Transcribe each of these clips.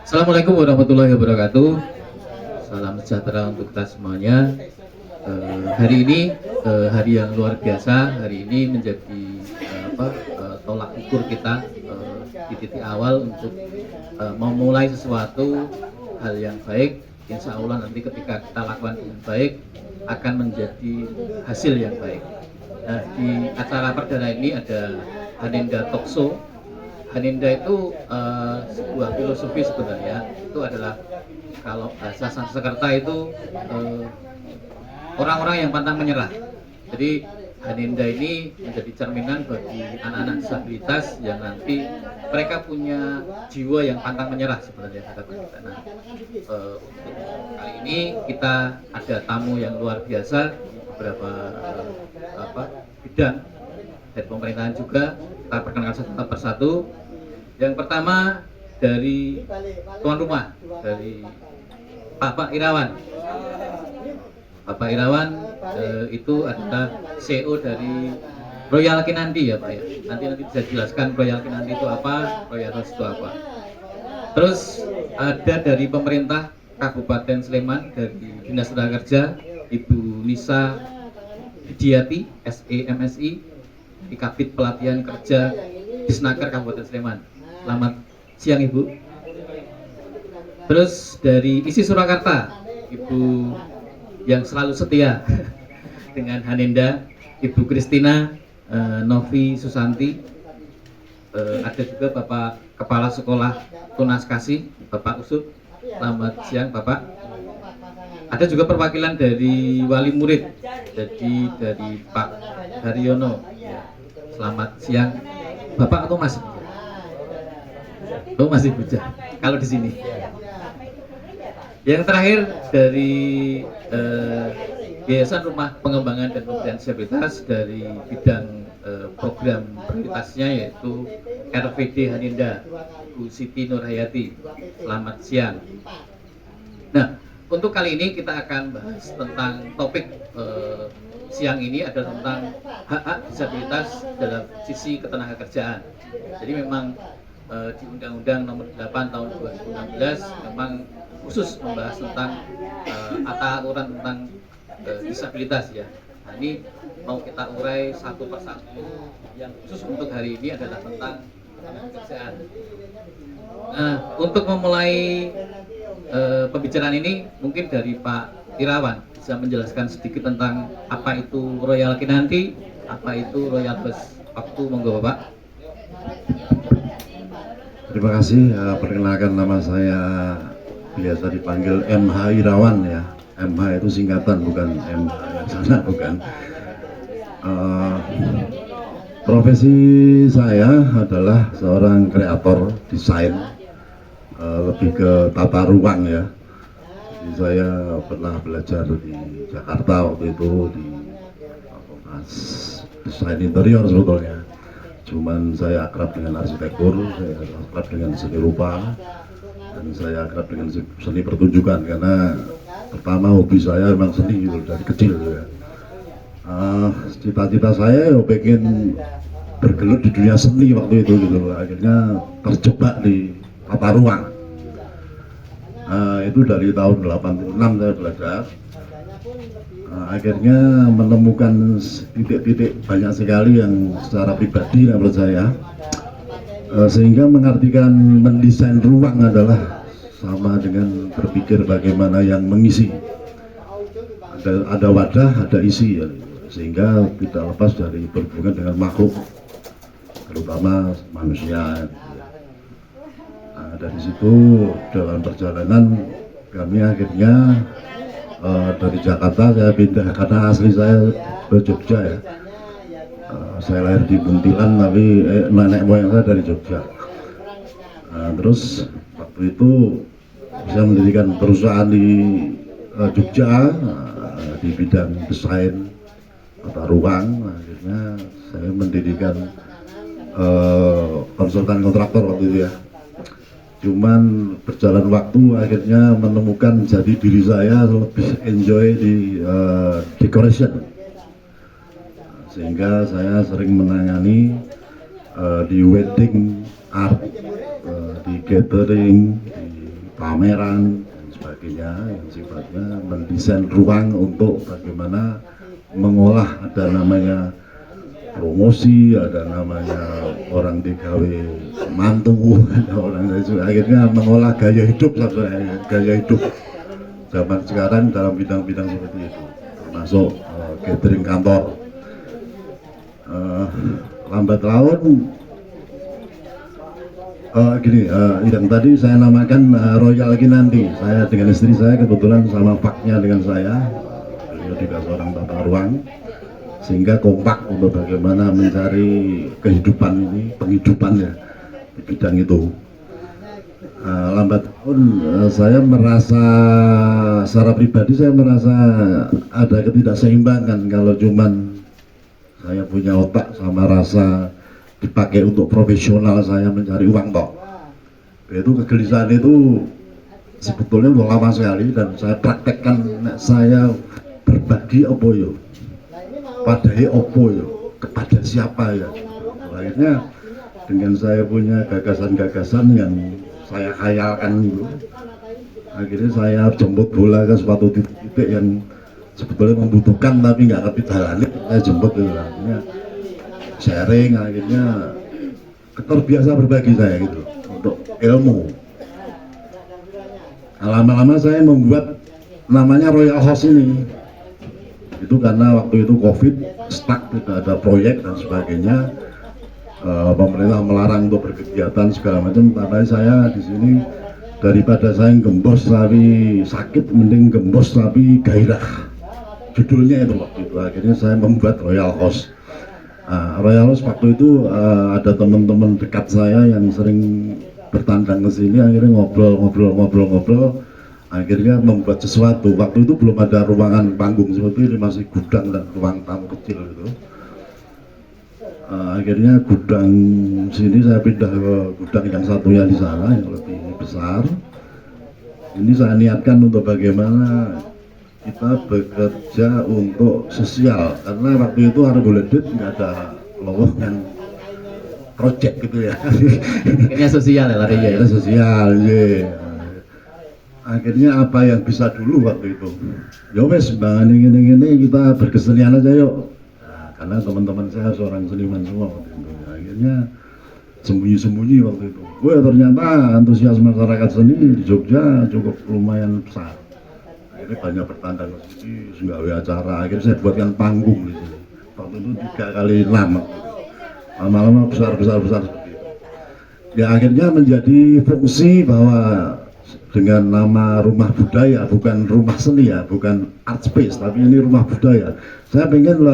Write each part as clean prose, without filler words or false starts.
Assalamualaikum warahmatullahi wabarakatuh. Salam sejahtera untuk kita semuanya. Hari ini hari yang luar biasa. Hari ini menjadi tolak ukur kita di titik awal untuk memulai sesuatu hal yang baik. Insya Allah nanti ketika kita lakukan dengan baik akan menjadi hasil yang baik. Nah, di acara perdana ini ada Haninda Talkshow. Haninda itu sebuah filosofi sebenarnya. Itu adalah kalau bahasa Sanskerta itu orang-orang yang pantang menyerah. Jadi Haninda ini menjadi cerminan bagi anak-anak disabilitas yang nanti mereka punya jiwa yang pantang menyerah sebenarnya. Nah, untuk kali ini kita ada tamu yang luar biasa di beberapa bidang dari pemerintahan juga. Kita perkenalkan satu persatu. Yang pertama dari tuan rumah, dari Bapak Irawan. Bapak Irawan itu adalah CEO dari Royal Kinanti ya Pak ya. Nanti bisa jelaskan Royal Kinanti itu apa, Royal House itu apa. Terus ada dari pemerintah Kabupaten Sleman dari Dinas Tenaga Kerja Ibu Nisa Hidiati SEMSI di Kabid Pelatihan Kerja Disnaker Kabupaten Sleman. Selamat siang Ibu. Terus dari ISI Surakarta Ibu yang selalu setia dengan Haninda, Ibu Kristina Novi Susanti. Ada juga Bapak Kepala Sekolah Tunas Kasih, Bapak Usut. Selamat siang Bapak. Ada juga perwakilan dari wali murid, jadi dari Pak Haryono. Selamat siang Bapak atau Mas? Oh masih bujang kalau di sini. Yang terakhir dari Yayasan Rumah Pengembangan dan Pemberdayaan Disabilitas dari bidang program prioritasnya yaitu RVD Haninda, Bu Siti Nurhayati. Selamat siang. Nah, untuk kali ini kita akan bahas tentang topik siang ini adalah tentang hak-hak disabilitas dalam sisi ketenagakerjaan. Jadi memang di Undang-Undang Nomor 8 Tahun 2016 memang khusus membahas tentang aturan tentang disabilitas ya. Nah, ini mau kita urai satu persatu. Yang khusus untuk hari ini adalah tentang pekerjaan. Nah, untuk memulai pembicaraan ini mungkin dari Pak Irawan bisa menjelaskan sedikit tentang apa itu Royal Kinanti, apa itu Royal House. Waktu monggo Bapak. Terima kasih. Perkenalkan nama saya biasa dipanggil MH Irawan ya. MH itu singkatan, bukan MH yang sana, bukan. Profesi saya adalah seorang kreator desain, lebih ke tata ruang ya. Jadi saya pernah belajar di Jakarta waktu itu di desain interior sebetulnya. Cuman saya akrab dengan arsitektur, saya akrab dengan seni rupa, dan saya akrab dengan seni pertunjukan karena pertama hobi saya memang seni gitu, dari kecil ya. Cita-cita saya ya pengen bergelut di dunia seni waktu itu gitu, akhirnya terjebak di tata ruang. Itu dari tahun 86 saya belajar. Akhirnya menemukan titik-titik banyak sekali yang secara pribadi menurut saya, sehingga mengartikan mendesain ruang adalah sama dengan berpikir bagaimana yang mengisi. Ada wadah, ada isi ya. Sehingga tidak lepas dari berhubungan dengan makhluk, terutama manusia. Nah, dari situ dalam perjalanan kami akhirnya dari Jakarta saya pindah karena asli saya ke Jogja ya. Saya lahir di Buntilan tapi nenek moyang saya dari Jogja. Terus waktu itu saya mendirikan perusahaan di Jogja di bidang desain tata ruang. Akhirnya saya mendirikan konsultan kontraktor waktu itu ya. Cuman berjalan waktu akhirnya menemukan jati diri saya lebih enjoy di decoration, sehingga saya sering menangani di wedding art di catering, di pameran dan sebagainya yang sifatnya mendesain ruang untuk bagaimana mengolah, ada namanya promosi, ada namanya orang digawe mantu, ada orang akhirnya mengolah gaya hidup zaman sekarang dalam bidang-bidang seperti itu, termasuk catering kantor. Lambat laun yang tadi saya namakan Royal Kinanti. Saya dengan istri saya kebetulan sama paknya dengan saya, beliau juga seorang tata ruang, sehingga kompak untuk bagaimana mencari kehidupan ini, penghidupannya di bidang itu. Lambat laun saya merasa, secara pribadi saya merasa ada ketidakseimbangan kalau cuman saya punya otak sama rasa dipakai untuk profesional saya mencari uang toh. Itu kegelisahan itu sebetulnya udah lama sekali dan saya praktekkan. Saya berbagi opo yo, padahal opo yo, kepada siapa ya. Akhirnya dengan saya punya gagasan-gagasan yang saya khayalkan dulu, akhirnya saya jemput bola ke suatu titik yang sebetulnya membutuhkan tapi nggak ngerti jalannya, saya jemput gitu. Akhirnya sharing, akhirnya terbiasa berbagi saya gitu untuk ilmu. Lama-lama saya membuat namanya Royal House ini. Itu karena waktu itu COVID, stuck, tidak ada proyek dan sebagainya. Pemerintah melarang untuk berkegiatan segala macam. Tapi saya di sini daripada saya gembos tapi sakit, mending gembos tapi gairah. Judulnya itu waktu itu. Akhirnya saya membuat Royal House. Royal House waktu itu ada teman-teman dekat saya yang sering bertandang ke sini, akhirnya ngobrol, akhirnya membuat sesuatu. Waktu itu belum ada ruangan panggung seperti ini, masih gudang dan ruang tamu kecil gitu. Akhirnya gudang sini saya pindah ke gudang yang satunya di sana yang lebih besar. Ini saya niatkan untuk bagaimana kita bekerja untuk sosial, karena waktu itu harus boleh duit, nggak ada lowongan project gitu ya. Akhirnya sosial ya larinya ya. Sosial, ya. Akhirnya apa yang bisa dulu waktu itu, ya wes bang ini kita berkesenian aja yuk. Karena teman-teman saya seorang seniman semua waktu itu. Akhirnya sembunyi-sembunyi waktu itu. Ternyata antusias masyarakat seni di Jogja cukup lumayan besar. Akhirnya banyak bertandang ke sini, menggawe acara. Akhirnya saya buatkan panggung di sini. Waktu itu 3 kali 6. Lama-lama besar seperti itu. Ya akhirnya menjadi fungsi bahwa dengan nama rumah budaya, bukan rumah seni ya, bukan art space, tapi ini rumah budaya. Saya pengen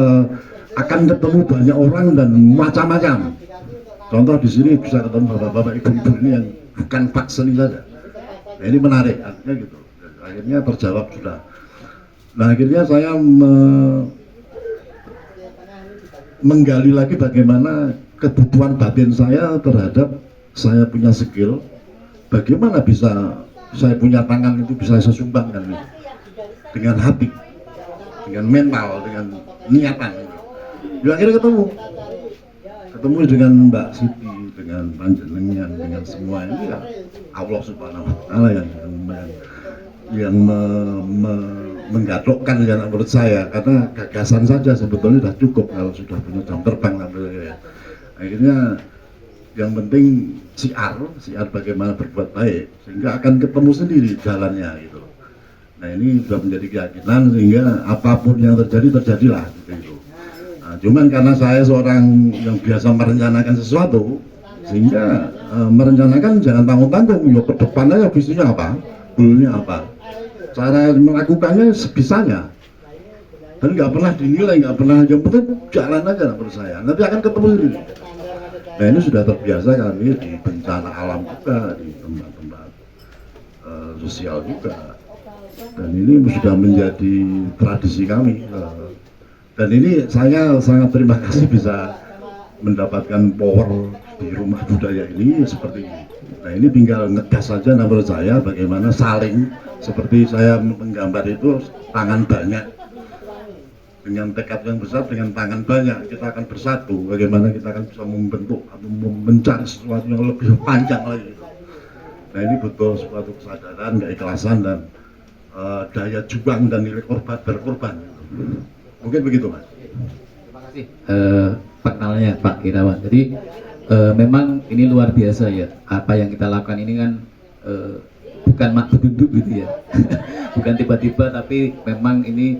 akan ketemu banyak orang dan macam-macam. Contoh di sini bisa ketemu bapak-bapak, ibu-ibu ini yang bukan pak seni saja. Nah, ini menarik, artinya gitu. Akhirnya terjawab sudah. Nah akhirnya saya menggali lagi bagaimana kebutuhan batin saya terhadap saya punya skill, bagaimana bisa saya punya tangan itu bisa saya sumbangkan dengan hati, dengan mental, dengan niatan. Ya, akhirnya ketemu dengan Mbak Siti, dengan panjenengan, dengan semua ini ya Allah Subhanahu Wa Taala yang menggadokkan ya menurut saya, karena gagasan saja sebetulnya sudah cukup kalau sudah punya jam terbang ya. Akhirnya yang penting siar bagaimana berbuat baik sehingga akan ketemu sendiri jalannya gitu. Nah ini sudah menjadi keyakinan sehingga apapun yang terjadilah gitu. Nah, cuman karena saya seorang yang biasa merencanakan sesuatu sehingga merencanakan jangan tanggung-tanggung, ya ke depannya visinya apa, goalnya apa, cara melakukannya sebisanya dan nggak pernah dinilai, nggak pernah, yang penting jalan aja menurut saya, nanti akan ketemu sendiri. Nah ini sudah terbiasa kami di bencana alam juga, di tempat-tempat sosial juga, dan ini sudah menjadi tradisi kami. Dan ini saya sangat terima kasih bisa mendapatkan power di rumah budaya ini seperti ini. Nah ini tinggal ngegas saja menurut saya, bagaimana saling, seperti saya menggambar itu tangan banyak dengan tekad yang besar, dengan tangan banyak kita akan bersatu. Bagaimana kita akan bisa membentuk atau mencari sesuatu yang lebih panjang lagi. Nah ini butuh suatu kesadaran, keikhlasan dan daya juang dan nilai berkorban. Mungkin begitu Mas. Terima kasih perkenalannya Pak Irawan. Jadi memang ini luar biasa ya, apa yang kita lakukan ini kan bukan mak duduk gitu ya. Bukan tiba-tiba, tapi memang ini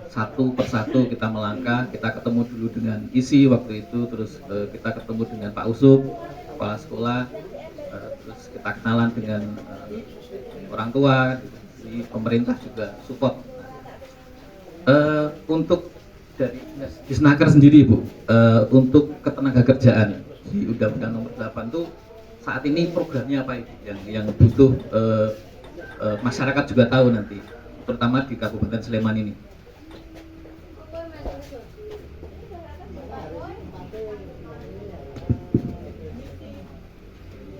satu persatu kita melangkah. Kita ketemu dulu dengan isi waktu itu, terus kita ketemu dengan Pak Usum, kepala sekolah, terus kita kenalan dengan orang tua, si pemerintah juga support. Untuk dari Disnaker sendiri Bu, untuk ketenagakerjaan di Undang-Undang Nomor 8 tuh saat ini programnya apa Ibu yang butuh masyarakat juga tahu nanti, terutama di Kabupaten Sleman ini.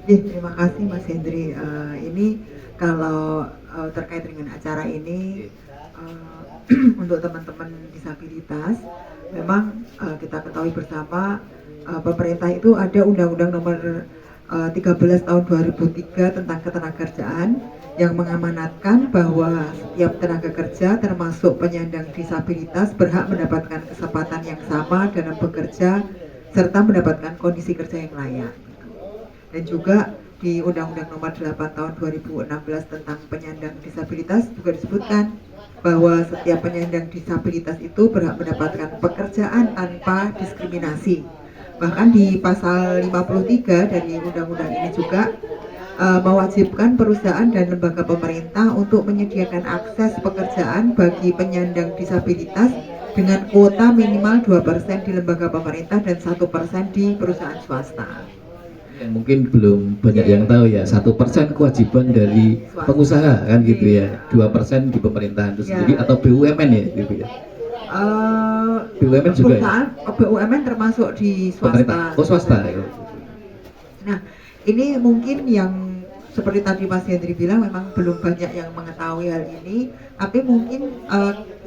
Terima kasih Mas Hendri. Ini kalau terkait dengan acara ini untuk teman-teman disabilitas, memang kita ketahui bersama pemerintah itu ada Undang-Undang Nomor 13 tahun 2003 tentang ketenagakerjaan yang mengamanatkan bahwa setiap tenaga kerja termasuk penyandang disabilitas berhak mendapatkan kesempatan yang sama dalam bekerja serta mendapatkan kondisi kerja yang layak. Dan juga di Undang-Undang Nomor 8 tahun 2016 tentang penyandang disabilitas juga disebutkan bahwa setiap penyandang disabilitas itu berhak mendapatkan pekerjaan tanpa diskriminasi. Bahkan di pasal 53 dari undang-undang ini juga mewajibkan perusahaan dan lembaga pemerintah untuk menyediakan akses pekerjaan bagi penyandang disabilitas dengan kuota minimal 2% di lembaga pemerintah dan 1% di perusahaan swasta. Yang mungkin belum banyak yang tahu ya, 1% kewajiban dari pengusaha kan gitu ya, 2% di pemerintahan itu sendiri atau BUMN ya gitu ya. BUMN juga ya? BUMN termasuk di swasta. Oh swasta ya. Nah ini mungkin yang seperti tadi Mas Hendri bilang memang belum banyak yang mengetahui hal ini, tapi mungkin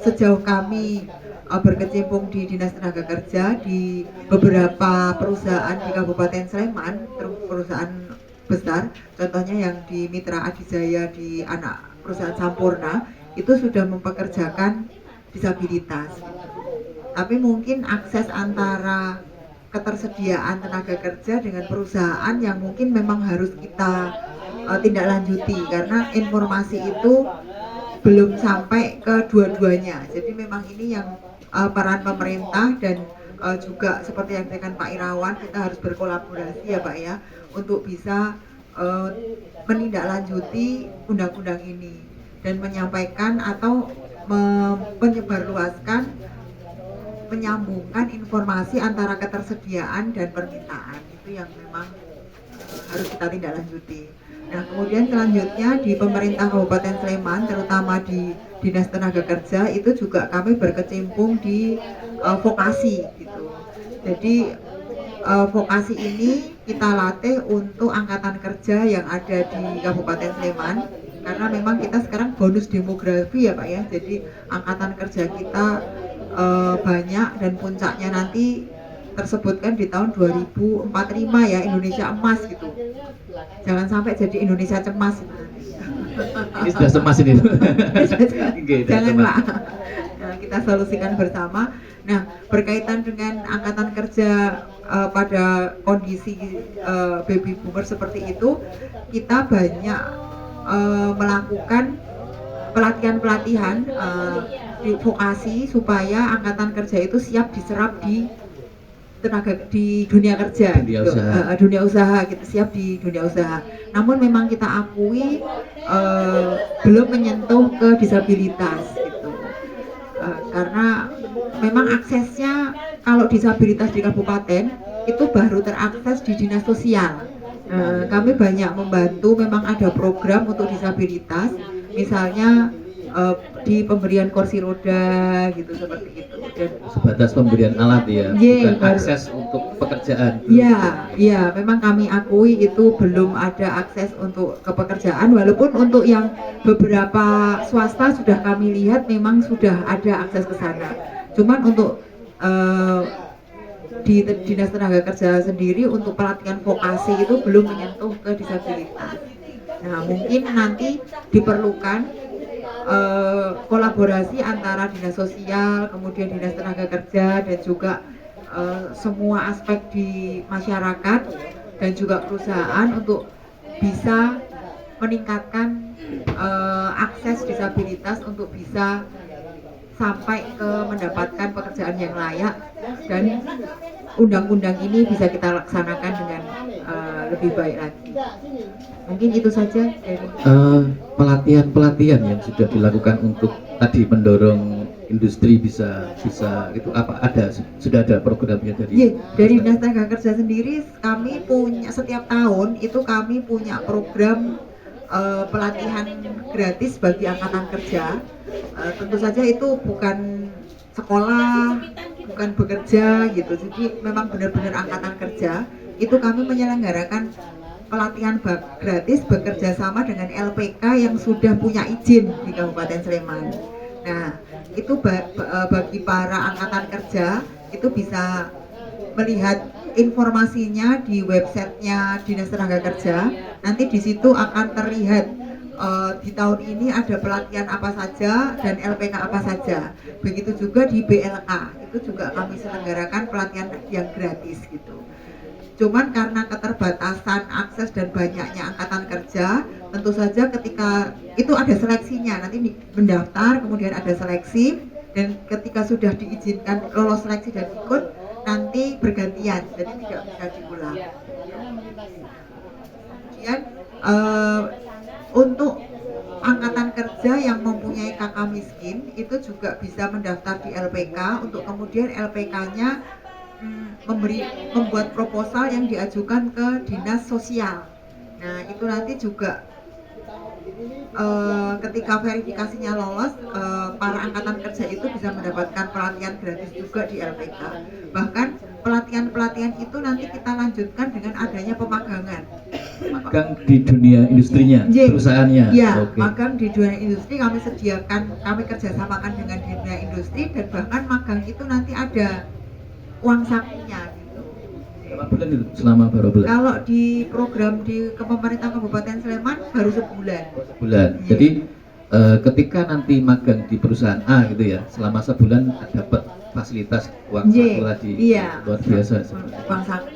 sejauh kami berkecimpung di Dinas Tenaga Kerja di beberapa perusahaan di Kabupaten Sleman, perusahaan besar, contohnya yang di Mitra Adijaya di anak perusahaan Sampurna itu sudah mempekerjakan disabilitas. Tapi mungkin akses antara ketersediaan tenaga kerja dengan perusahaan yang mungkin memang harus kita tindak lanjuti karena informasi itu belum sampai ke dua-duanya. Jadi memang ini yang peran pemerintah dan juga seperti yang dikatakan Pak Irawan, kita harus berkolaborasi ya Pak ya untuk bisa menindaklanjuti undang-undang ini dan menyampaikan atau menyebarluaskan, menyambungkan informasi antara ketersediaan dan permintaan. Itu yang memang harus kita tindak lanjuti. Nah kemudian selanjutnya di pemerintah Kabupaten Sleman, terutama di Dinas Tenaga Kerja itu juga kami berkecimpung di vokasi gitu. Jadi vokasi ini kita latih untuk angkatan kerja yang ada di Kabupaten Sleman karena memang kita sekarang bonus demografi ya Pak ya. Jadi angkatan kerja kita banyak dan puncaknya nanti tersebutkan di tahun 2045 ya, Indonesia emas gitu. Jangan sampai jadi Indonesia cemas. Ini sudah cemas ini. Janganlah. Nah, kita solusikan bersama. Nah, berkaitan dengan angkatan kerja pada kondisi baby boomer seperti itu, kita banyak melakukan pelatihan-pelatihan di vokasi supaya angkatan kerja itu siap diserap di dunia kerja, dunia usaha gitu, siap di dunia usaha. Namun memang kita akui belum menyentuh ke disabilitas gitu, karena memang aksesnya kalau disabilitas di kabupaten itu baru terakses di dinas sosial. Kami banyak membantu, memang ada program untuk disabilitas, misalnya di pemberian kursi roda gitu, seperti itu. Dan sebatas pemberian alat ya, bukan akses untuk pekerjaan. Ya, memang kami akui itu belum ada akses untuk ke pekerjaan, walaupun untuk yang beberapa swasta sudah kami lihat memang sudah ada akses ke sana. Cuman untuk di Dinas Tenaga Kerja sendiri untuk pelatihan vokasi itu belum menyentuh ke disabilitas. Nah, mungkin nanti diperlukan kolaborasi antara dinas sosial, kemudian dinas tenaga kerja, dan juga semua aspek di masyarakat dan juga perusahaan untuk bisa meningkatkan akses disabilitas untuk bisa sampai ke mendapatkan pekerjaan yang layak, dan undang-undang ini bisa kita laksanakan dengan lebih baik lagi. Mungkin itu saja dari Pelatihan-pelatihan yang sudah dilakukan untuk tadi mendorong industri bisa itu apa, sudah ada programnya Iya, dari Dinas Tenaga Kerja sendiri kami punya setiap tahun itu kami punya program pelatihan gratis bagi angkatan kerja. Tentu saja itu bukan sekolah, bukan bekerja gitu. Jadi memang benar-benar angkatan kerja. Itu kami menyelenggarakan pelatihan gratis bekerja sama dengan LPK yang sudah punya izin di Kabupaten Sleman. Nah, itu bagi para angkatan kerja itu bisa melihat informasinya di websitenya Dinas Tenaga Kerja. Nanti di situ akan terlihat di tahun ini ada pelatihan apa saja dan LPK apa saja. Begitu juga di BLK, itu juga kami selenggarakan pelatihan yang gratis gitu. Cuman karena keterbatasan akses dan banyaknya angkatan kerja, tentu saja ketika itu ada seleksinya, nanti mendaftar, kemudian ada seleksi, dan ketika sudah diizinkan lolos seleksi dan ikut, nanti bergantian, jadi tidak bisa diulang. Kemudian untuk angkatan kerja yang mempunyai kakak miskin itu juga bisa mendaftar di LPK untuk kemudian LPK-nya membuat proposal yang diajukan ke dinas sosial. Nah, itu nanti juga ketika verifikasinya lolos, para angkatan kerja itu bisa mendapatkan pelatihan gratis juga di LPK. Bahkan pelatihan-pelatihan itu nanti kita lanjutkan dengan adanya pemagangan. Magang di dunia industrinya, perusahaannya. Iya, magang di dunia industri kami sediakan, kami kerjasamakan dengan dunia industri, dan bahkan magang itu nanti ada uang sakunya gitu. Berapa bulan itu selama berapa bulan? Kalau di program di pemerintah Kabupaten Sleman baru sebulan. Sebulan. Jadi ketika nanti magang di perusahaan A gitu ya, selama sebulan dapat fasilitas uang saku tadi. Iya. Luar biasa. Uang saku.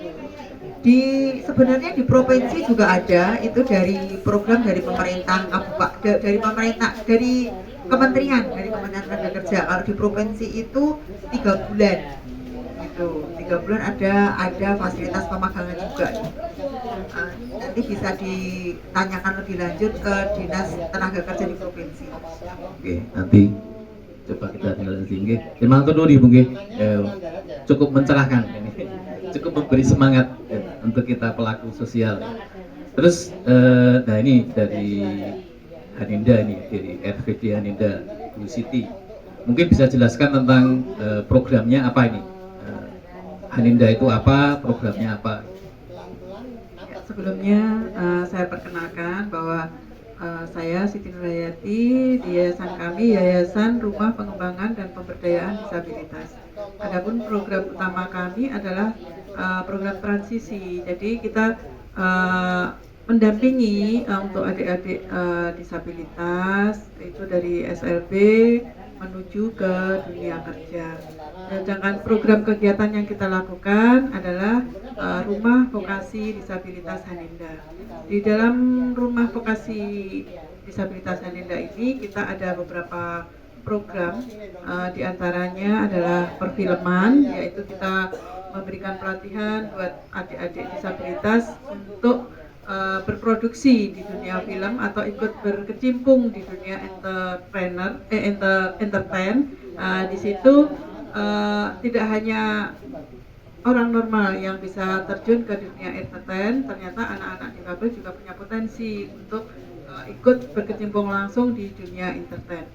Sebenarnya di provinsi juga ada, itu dari program dari pemerintah dari Kementerian Tenaga Kerja. Kalau di provinsi itu 3 bulan. 3 bulan ada fasilitas pemagangan juga. Nanti bisa ditanyakan lebih lanjut ke Dinas Tenaga Kerja di provinsi. Oke, nanti coba kita tinggal tinggi. Terima kasih Bung. Cukup mencerahkan ini, cukup memberi semangat untuk kita pelaku sosial. Terus, nah ini dari Haninda ini, dari RVD Haninda Bu Siti. Mungkin bisa jelaskan tentang programnya apa ini? Haninda itu apa, programnya apa? Ya, sebelumnya saya perkenalkan bahwa saya Siti Nurhayati di yayasan kami, Yayasan Rumah Pengembangan dan Pemberdayaan Disabilitas. Adapun program utama kami adalah program transisi. Jadi kita mendampingi untuk adik-adik disabilitas itu dari SLB menuju ke dunia kerja. Sedangkan program kegiatan yang kita lakukan adalah Rumah Vokasi Disabilitas Haninda. Di dalam Rumah Vokasi Disabilitas Haninda ini kita ada beberapa program, diantaranya adalah perfilman, yaitu kita memberikan pelatihan buat adik-adik disabilitas untuk berproduksi di dunia film atau ikut berkecimpung di dunia entertain. Di situ tidak hanya orang normal yang bisa terjun ke dunia entertain, ternyata anak-anak difabel juga punya potensi untuk ikut berkecimpung langsung di dunia entertain.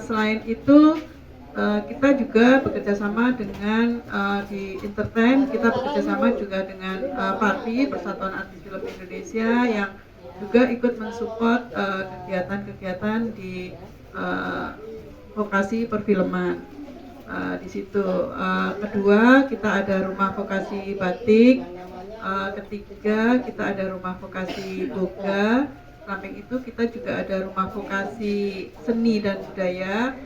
Selain itu kita juga bekerjasama dengan di entertain, kita bekerjasama juga dengan PARTI, Persatuan Artis Film Indonesia, yang juga ikut mensupport kegiatan-kegiatan di vokasi perfilman. Di situ kedua kita ada Rumah Vokasi Batik, ketiga kita ada rumah vokasi boga. Samping itu kita juga ada rumah vokasi seni dan budaya.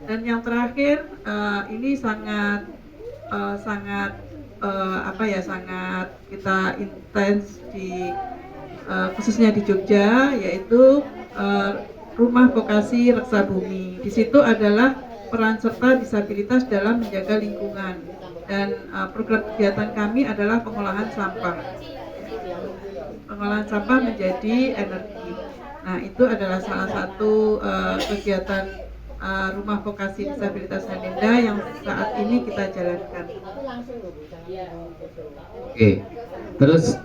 Dan yang terakhir ini sangat sangat kita intens di khususnya di Jogja, yaitu rumah vokasi Reksa Bumi. Di situ adalah peran serta disabilitas dalam menjaga lingkungan, dan program kegiatan kami adalah pengolahan sampah menjadi energi. Nah, itu adalah salah satu kegiatan rumah vokasi disabilitas Haninda yang saat ini kita jalankan. Oke, terus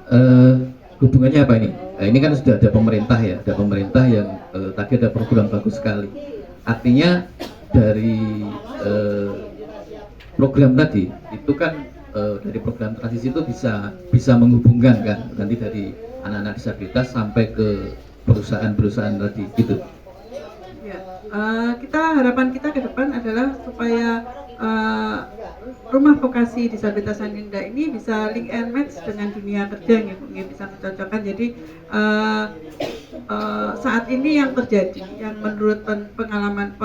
hubungannya apa ini? Nah, ini kan sudah ada pemerintah ya, ada pemerintah yang tadi ada program bagus sekali. Artinya dari program tadi itu kan dari program transisi itu bisa menghubungkan kan nanti dari anak-anak disabilitas sampai ke perusahaan-perusahaan tadi gitu. Ya, harapan kita ke depan adalah supaya rumah vokasi disabilitas Haninda ini bisa link and match dengan dunia kerja, bisa mencocokkan. Jadi saat ini yang terjadi, yang menurut pengalaman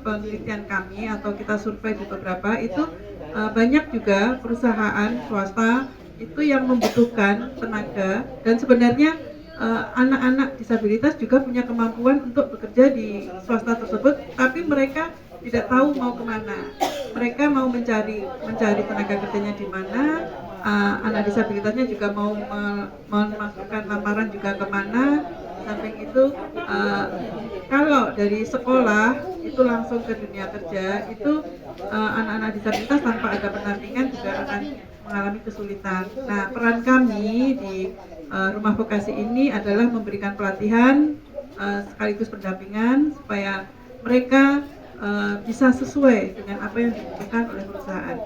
penelitian kami atau kita survei di beberapa itu banyak juga perusahaan swasta itu yang membutuhkan tenaga, dan sebenarnya anak-anak disabilitas juga punya kemampuan untuk bekerja di swasta tersebut, tapi mereka tidak tahu mau kemana. Mereka mau mencari tenaga kerjanya di mana, anak disabilitasnya juga mau memasukkan lamaran juga kemana. Samping itu kalau dari sekolah itu langsung ke dunia kerja, itu anak-anak disabilitas tanpa ada pendampingan juga akan mengalami kesulitan. Nah, peran kami di rumah vokasi ini adalah memberikan pelatihan sekaligus pendampingan supaya mereka bisa sesuai dengan apa yang dibutuhkan oleh perusahaan.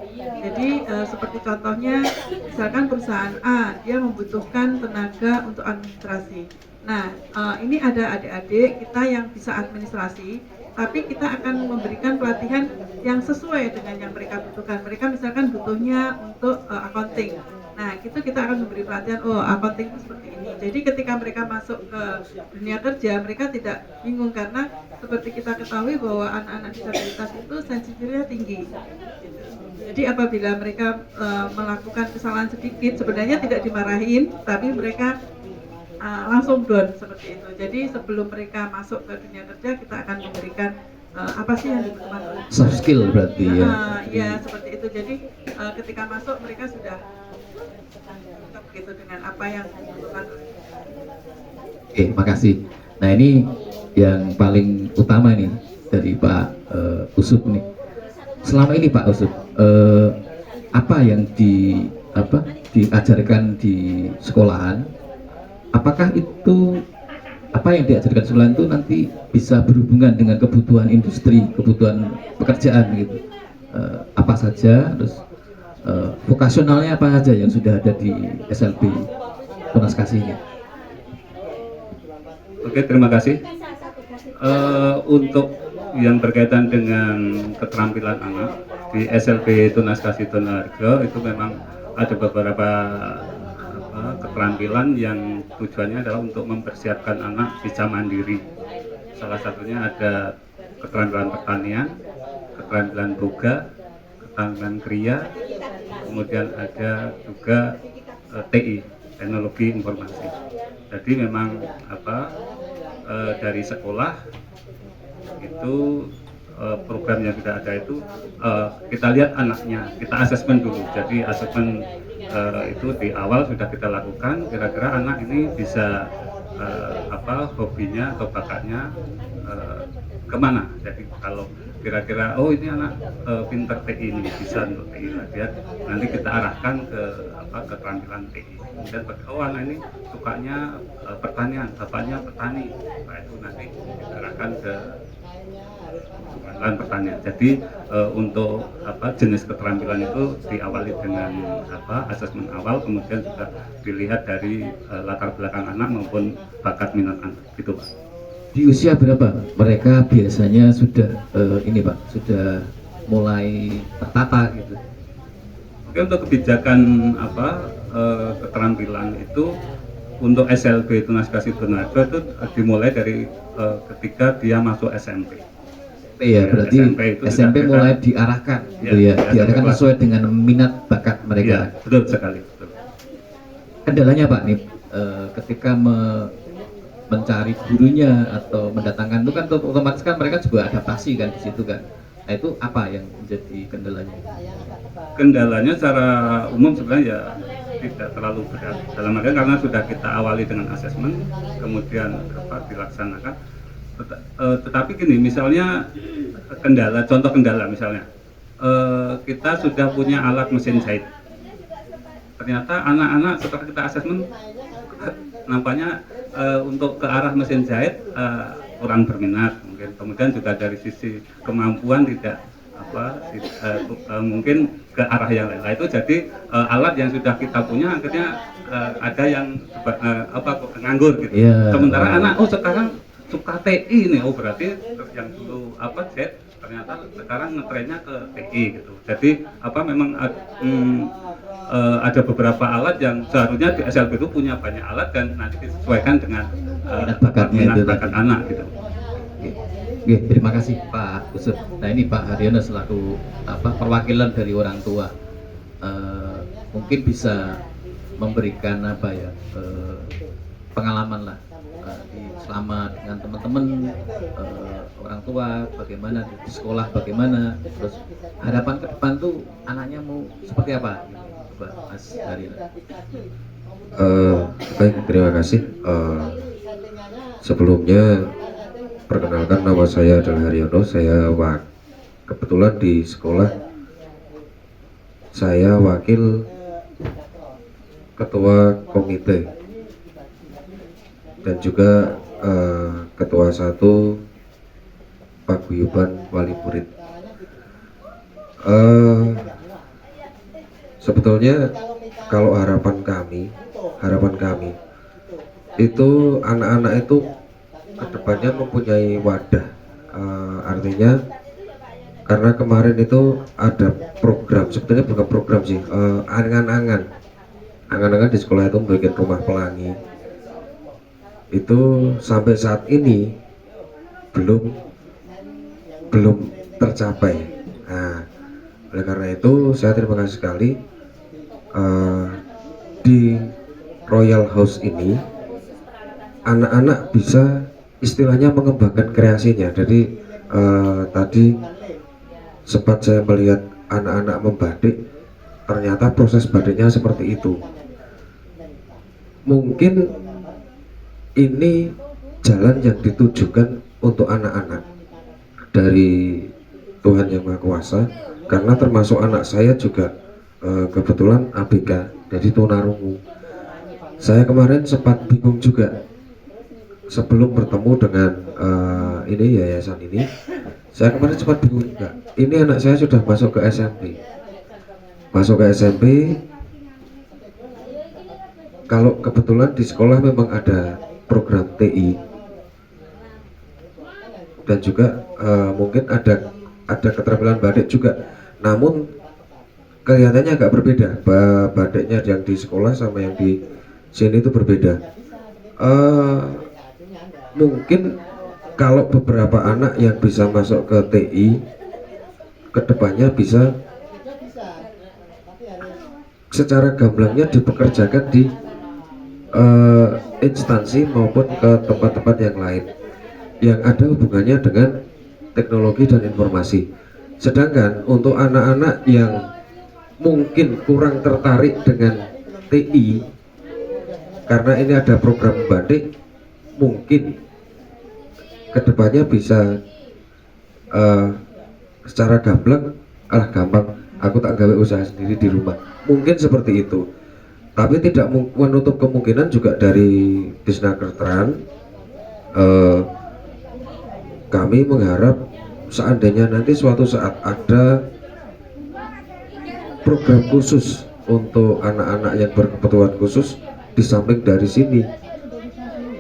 Jadi seperti contohnya, misalkan perusahaan A dia membutuhkan tenaga untuk administrasi. Nah, ini ada adik-adik kita yang bisa administrasi, tapi kita akan memberikan pelatihan yang sesuai dengan yang mereka butuhkan. Mereka misalkan butuhnya untuk accounting. Nah, itu kita akan memberi pelatihan, accounting itu seperti ini. Jadi ketika mereka masuk ke dunia kerja, mereka tidak bingung, karena seperti kita ketahui bahwa anak-anak disabilitas itu sensitifnya tinggi. Jadi apabila mereka melakukan kesalahan sedikit, sebenarnya tidak dimarahin, tapi mereka langsung down seperti itu. Jadi sebelum mereka masuk ke dunia kerja, kita akan memberikan apa sih yang dibutuhkan oleh soft skill berarti ya. Ya, seperti itu. Jadi ketika masuk mereka sudah begitu dengan apa yang dibutuhkan. Oke, makasih. Nah, ini yang paling utama nih dari Pak Usup nih. Selama ini Pak Usup, apa yang diajarkan di sekolahan? Apakah itu apa yang diajarkan sekolahan itu nanti bisa berhubungan dengan kebutuhan industri, kebutuhan pekerjaan gitu? Apa saja, terus vokasionalnya apa saja yang sudah ada di SLB Tunas Kasih ini? Oke, terima kasih. Untuk yang berkaitan dengan keterampilan anak di SLB Tunas Kasih Tonoharjo itu memang ada beberapa keterampilan yang tujuannya adalah untuk mempersiapkan anak bisa mandiri. Salah satunya ada keterampilan pertanian, keterampilan boga, keterampilan kriya, kemudian ada juga TI, teknologi informasi. Jadi memang dari sekolah itu program yang sudah ada itu kita lihat anaknya, kita asesmen dulu. Jadi asesmen itu di awal sudah kita lakukan, kira-kira anak ini bisa hobinya atau bakatnya kemana. Jadi kalau kira-kira ini anak pinter TI ini, bisa untuk TI, dia nanti kita arahkan ke keterampilan TI. Kemudian anak ini sukanya pertanian, bapaknya petani, nah itu nanti kita arahkan ke keterampilan pertanian. Jadi untuk jenis keterampilan itu diawali dengan asesmen awal, kemudian juga dilihat dari latar belakang anak maupun bakat minat anak, gitu Pak. Di usia berapa mereka biasanya sudah sudah mulai tertata gitu? Oke, untuk kebijakan keterampilan itu untuk SLB Tunas Kasih Donado itu dimulai dari ketika dia masuk SMP. Iya, berarti SMP sudah mulai diarahkan, gitu ya, diarahkan sesuai dengan minat bakat Ya, mereka. betul sekali. Betul. Kendalanya Pak nih, ketika mencari gurunya atau mendatangkan itu kan otomatis kan mereka juga adaptasi kan di situ kan. Nah itu apa yang menjadi kendalanya? Kendalanya secara umum sebenarnya ya tidak terlalu berat. Dalam artian karena sudah kita awali dengan asesmen, kemudian dilaksanakan. Tetapi gini, misalnya contoh kendala misalnya, kita sudah punya alat mesin jahit. Ternyata anak-anak setelah kita asesmen nampaknya untuk ke arah mesin jahit kurang berminat mungkin. Kemudian juga dari sisi kemampuan tidak mungkin ke arah yang lain. Nah, itu jadi alat yang sudah kita punya akhirnya ada yang nganggur gitu. Sementara anak sekarang suka TI nih, berarti yang dulu jahit ternyata sekarang ngetrennya ke TI gitu. Jadi memang ada beberapa alat yang seharusnya di SLB itu punya banyak alat dan nanti disesuaikan dengan minat bakat anak gitu. Oke, terima kasih Pak Usut. Nah ini Pak Haryono selaku perwakilan dari orang tua, mungkin bisa memberikan pengalaman lah selama dengan teman-teman orang tua, bagaimana di sekolah, bagaimana, terus harapan ke depan tuh anaknya mau seperti apa? Coba Mas Haryono. Baik, terima kasih. Sebelumnya perkenalkan, nama saya adalah Haryono. Saya kebetulan di sekolah saya wakil ketua komite dan juga ketua 1 paguyuban wali murid. Sebetulnya kalau harapan kami itu anak-anak itu kedepannya mempunyai wadah, artinya karena kemarin itu ada program, sebetulnya bukan program sih, angan-angan di sekolah itu membuat rumah pelangi. Itu sampai saat ini belum tercapai. Nah, oleh karena itu saya terima kasih sekali di Royal House ini anak-anak bisa istilahnya mengembangkan kreasinya. Jadi tadi sempat saya melihat anak-anak membatik, ternyata proses batiknya seperti itu. Mungkin ini jalan yang ditujukan untuk anak-anak dari Tuhan Yang Maha Kuasa, karena termasuk anak saya juga kebetulan ABK, jadi tunarungu. Saya kemarin sempat bingung juga sebelum bertemu dengan yayasan ini. Saya kemarin sempat bingung juga. Ini anak saya sudah masuk ke SMP. Kalau kebetulan di sekolah memang ada program TI dan juga mungkin ada keterampilan batik juga. Namun kelihatannya agak berbeda. Batiknya yang di sekolah sama yang di sini itu berbeda. Mungkin kalau beberapa anak yang bisa masuk ke TI kedepannya bisa secara gamblangnya dipekerjakan di instansi maupun ke tempat-tempat yang lain yang ada hubungannya dengan teknologi dan informasi. Sedangkan untuk anak-anak yang mungkin kurang tertarik dengan TI, karena ini ada program batik, mungkin kedepannya bisa secara gampang aku tak gawe usaha sendiri di rumah, mungkin seperti itu. Tapi tidak menutup kemungkinan juga dari Disnakertran, kami mengharap seandainya nanti suatu saat ada program khusus untuk anak-anak yang berkebutuhan khusus di samping dari sini,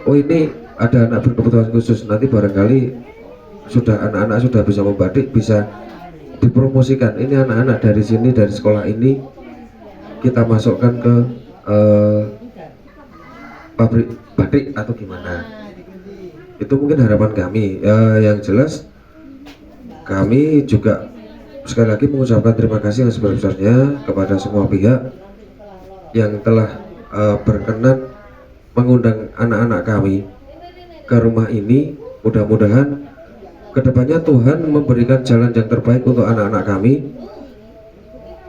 ini ada anak berkebutuhan khusus, nanti barangkali anak-anak sudah bisa membatik, bisa dipromosikan. Ini anak-anak dari sini, dari sekolah ini kita masukkan ke pabrik batik atau gimana. Itu mungkin harapan kami. Yang jelas kami juga sekali lagi mengucapkan terima kasih yang sebesar-besarnya kepada semua pihak yang telah berkenan mengundang anak-anak kami ke rumah ini. Mudah-mudahan kedepannya Tuhan memberikan jalan yang terbaik untuk anak-anak kami.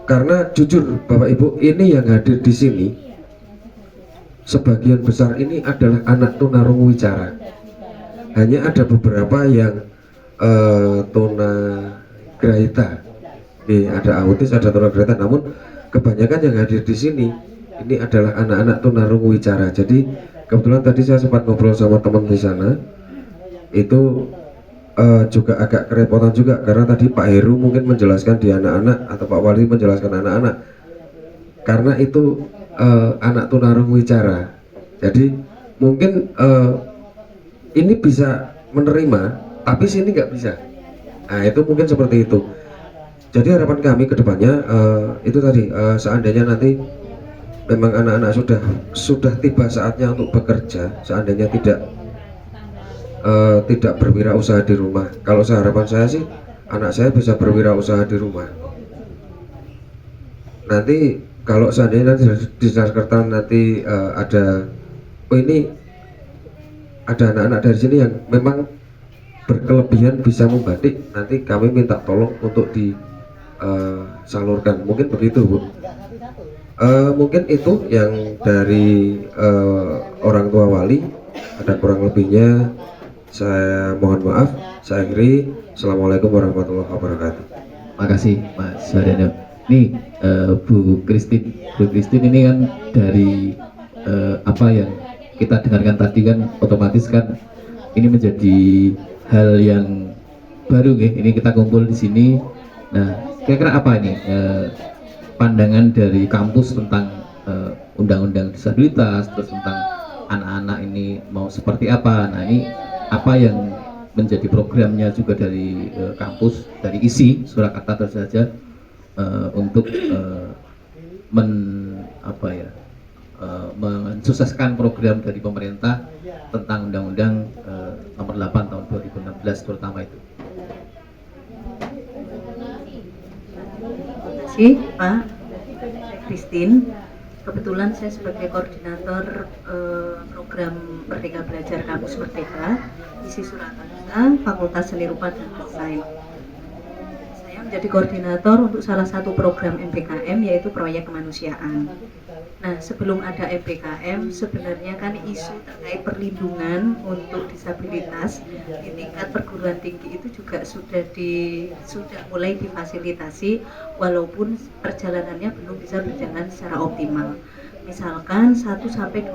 Karena jujur Bapak Ibu, ini yang hadir di sini sebagian besar ini adalah anak tunarungu wicara. Hanya ada beberapa yang tunagrahita, ada autis, ada tunagrahita. Namun kebanyakan yang hadir di sini ini adalah anak-anak tunarungu wicara. Jadi kebetulan tadi saya sempat ngobrol sama teman di sana, itu juga agak kerepotan juga karena tadi Pak Heru mungkin menjelaskan di anak-anak atau Pak Wali menjelaskan anak-anak, karena itu anak tunarungu wicara. Jadi mungkin ini bisa menerima tapi sini nggak bisa. Nah itu mungkin seperti itu. Jadi harapan kami ke depannya itu tadi, seandainya nanti memang anak-anak sudah tiba saatnya untuk bekerja, seandainya tidak berwirausaha di rumah. Kalau harapan saya sih anak saya bisa berwirausaha di rumah. Nanti kalau seandainya nanti di Jakarta nanti ada ini ada anak-anak dari sini yang memang berkelebihan bisa membatik, nanti kami minta tolong untuk disalurkan. Mungkin begitu Bu. Mungkin itu yang dari orang tua Wali. Ada kurang lebihnya saya mohon maaf. Saya akhiri. Assalamualaikum warahmatullahi wabarakatuh. Makasih Mas Haryono. Nih Bu Christine ini kan dari apa yang kita dengarkan tadi kan otomatis kan ini menjadi hal yang baru ya. Ini kita kumpul di sini. Nah, kira-kira apa ini pandangan dari kampus tentang undang-undang disabilitas, terus tentang anak-anak ini mau seperti apa? Nah, ini apa yang menjadi programnya juga dari kampus, dari isi Surakarta tentu saja untuk mensukseskan program dari pemerintah tentang Undang-Undang Nomor 8 Tahun 2016 terutama itu. Terima kasih Pak Christine. Kebetulan saya sebagai koordinator program Merdeka Belajar Kampus Merdeka isi Surakarta, Fakultas Seni Rupa dan Desain. Saya menjadi koordinator untuk salah satu program MBKM yaitu proyek kemanusiaan. Nah, sebelum ada MBKM sebenarnya kan isu terkait perlindungan untuk disabilitas di tingkat perguruan tinggi itu juga sudah mulai difasilitasi, walaupun perjalanannya belum bisa berjalan secara optimal. Misalkan 1-2%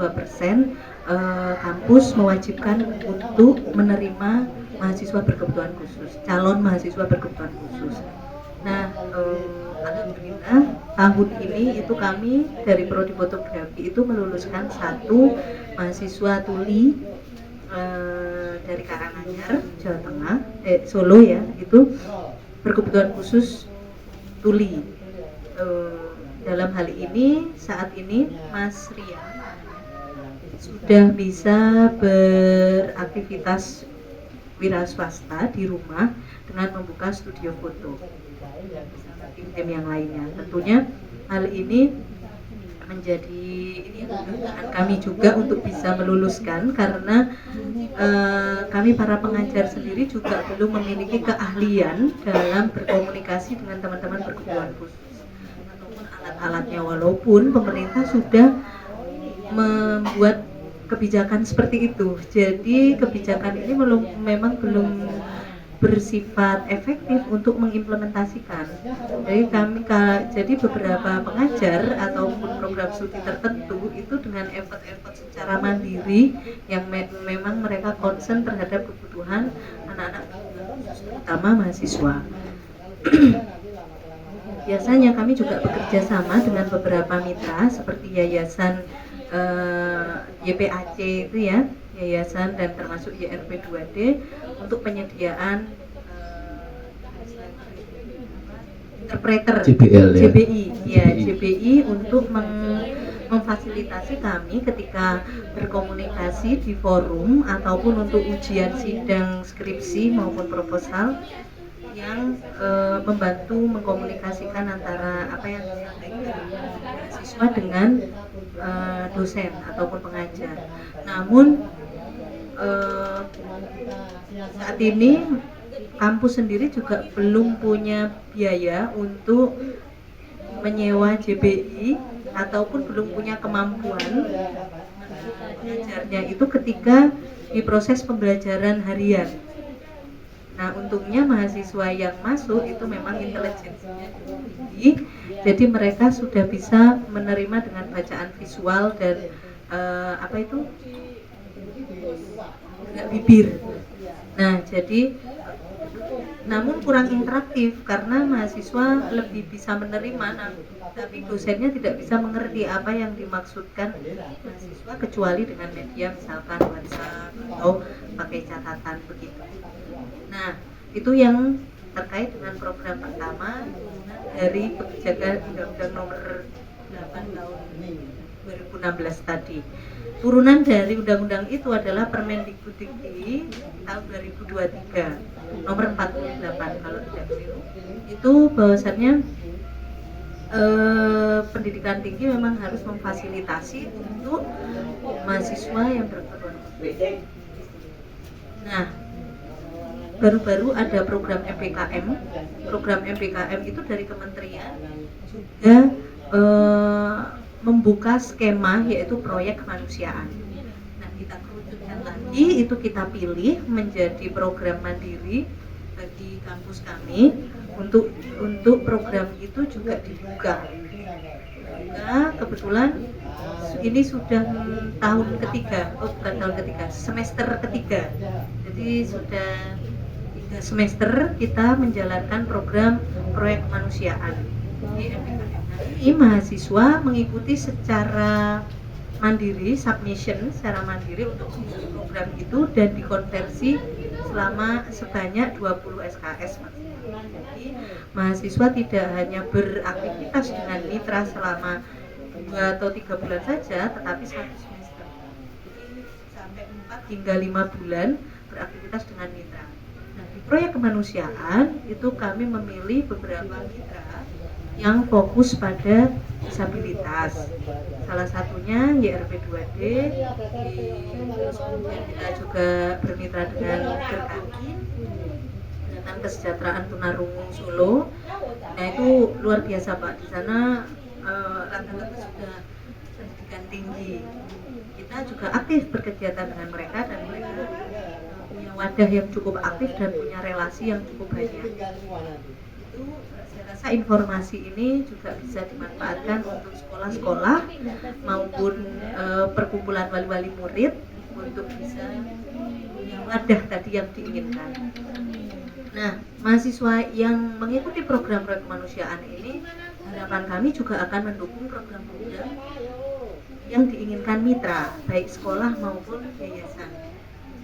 kampus mewajibkan untuk menerima mahasiswa berkebutuhan khusus, calon mahasiswa berkebutuhan khusus. Nah, alhamdulillah tahun ini itu kami dari Prodi Fotografi itu meluluskan 1 mahasiswa tuli dari Karanganyar, Jawa Tengah, Solo ya, itu berkebutuhan khusus tuli. Dalam hal ini saat ini Mas Rian sudah bisa beraktivitas wira swasta di rumah dengan membuka studio foto bersama tim-tim yang lainnya. Tentunya hal ini menjadi kebanggaan kami juga untuk bisa meluluskan, karena kami para pengajar sendiri juga belum memiliki keahlian dalam berkomunikasi dengan teman-teman berkebutuhan khusus ataupun alat-alatnya, walaupun pemerintah sudah membuat kebijakan seperti itu. Jadi kebijakan ini memang belum bersifat efektif untuk mengimplementasikan. Jadi beberapa pengajar ataupun program studi tertentu itu dengan effort secara mandiri yang memang mereka concern terhadap kebutuhan anak-anak terutama mahasiswa. Biasanya kami juga bekerja sama dengan beberapa mitra seperti yayasan YPAC itu ya, yayasan dan termasuk YRP 2D untuk penyediaan interpreter JBL, ya? JBI untuk memfasilitasi kami ketika berkomunikasi di forum ataupun untuk ujian sidang skripsi maupun proposal yang membantu mengkomunikasikan antara apa yang disampaikan siswa dengan dosen ataupun pengajar. Namun saat ini kampus sendiri juga belum punya biaya untuk menyewa JBI ataupun belum punya kemampuan mengajarnya itu ketika di proses pembelajaran harian. Nah, untungnya mahasiswa yang masuk itu memang intelijensinya tinggi, jadi mereka sudah bisa menerima dengan bacaan visual dan bibir. Nah, jadi namun kurang interaktif karena mahasiswa lebih bisa menerima, tapi dosennya tidak bisa mengerti apa yang dimaksudkan mahasiswa kecuali dengan media misalkan WhatsApp atau pakai catatan begitu. Nah, itu yang terkait dengan program pertama dari kebijakan Undang-Undang Nomor 8 tahun 2016 tadi. Turunan dari undang-undang itu adalah Permendikbuddikti tahun 2023 nomor 48 kalau tidak keliru. Itu bahwasannya pendidikan tinggi memang harus memfasilitasi untuk mahasiswa yang berkebutuhan khusus. Nah, baru-baru ada program MPKM. Program MPKM itu dari kementerian juga membuka skema yaitu proyek kemanusiaan. Nah, kita kerucutkan lagi, itu kita pilih menjadi program mandiri bagi kampus kami. Untuk program itu juga dibuka. Nah, kebetulan ini sudah tahun ketiga, bukan tahun ketiga, semester ketiga. Jadi sudah 3 semester kita menjalankan program proyek kemanusiaan di MPKM. Ini mahasiswa mengikuti secara mandiri, submission secara mandiri untuk program itu dan dikonversi selama sebanyak 20 SKS. Jadi mahasiswa tidak hanya beraktivitas dengan mitra selama 2 atau 3 bulan saja, tetapi 1 semester. Jadi sampai 4 hingga 5 bulan beraktivitas dengan mitra. Nah, di proyek kemanusiaan itu kami memilih beberapa mitra yang fokus pada disabilitas. Salah satunya YRP 2D, terus kemudian kita juga bermitra dengan Gerkaki, dengan Kesejahteraan Tunarungu Solo. Nah, itu luar biasa Pak, di sana rata-rata sudah pendidikan tinggi. Kita juga aktif berkegiatan dengan mereka dan mereka punya wadah yang cukup aktif dan punya relasi yang cukup banyak. Itu saya rasa informasi ini juga bisa dimanfaatkan untuk sekolah-sekolah maupun perkumpulan wali-wali murid untuk bisa punya wadah tadi yang diinginkan. Nah, mahasiswa yang mengikuti program proyek kemanusiaan ini, harapan kami juga akan mendukung program-program yang diinginkan mitra, baik sekolah maupun yayasan.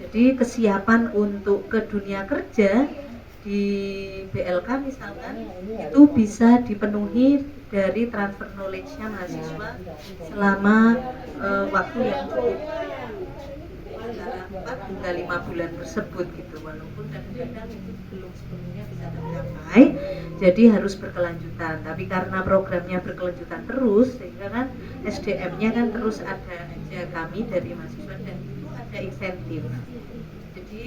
Jadi kesiapan untuk ke dunia kerja di BLK misalkan itu bisa dipenuhi dari transfer knowledge-nya mahasiswa selama waktu yang cukup antara 4 hingga 5 bulan tersebut gitu, walaupun kadang-kadang itu belum sepenuhnya bisa tercapai, jadi harus berkelanjutan. Tapi karena programnya berkelanjutan terus, sehingga kan SDM-nya kan terus ada aja kami dari mahasiswa dan itu ada insentif. Jadi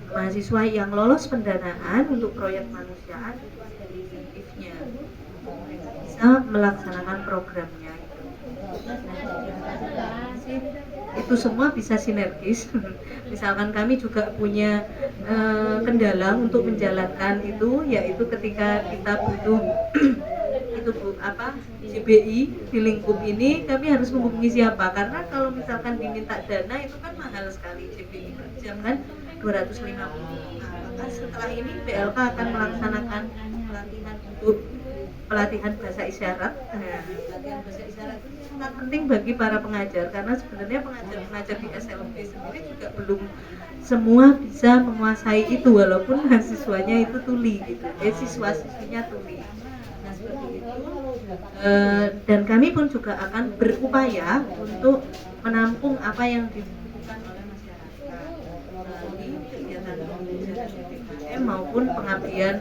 mahasiswa yang lolos pendanaan untuk proyek kemanusiaan itu ada insentifnya, mereka bisa melaksanakan programnya itu. Itu semua bisa sinergis. Misalkan kami juga punya kendala untuk menjalankan itu, yaitu ketika kita butuh JBI di lingkup ini, kami harus menghubungi siapa? Karena kalau misalkan diminta dana itu kan mahal sekali, JBI per jam kan 250. Maka setelah ini BLK akan melaksanakan pelatihan bahasa isyarat. Pelatihan bahasa isyarat itu sangat penting bagi para pengajar, karena sebenarnya pengajar-pengajar di SLB sendiri juga belum semua bisa menguasai itu, walaupun mahasiswanya itu tuli gitu, siswa-siswinya tuli. Nah, seperti itu Dan kami pun juga akan berupaya untuk menampung apa yang dibutuhkan oleh masyarakat melalui kegiatan pembelajaran PPKM maupun pengabdian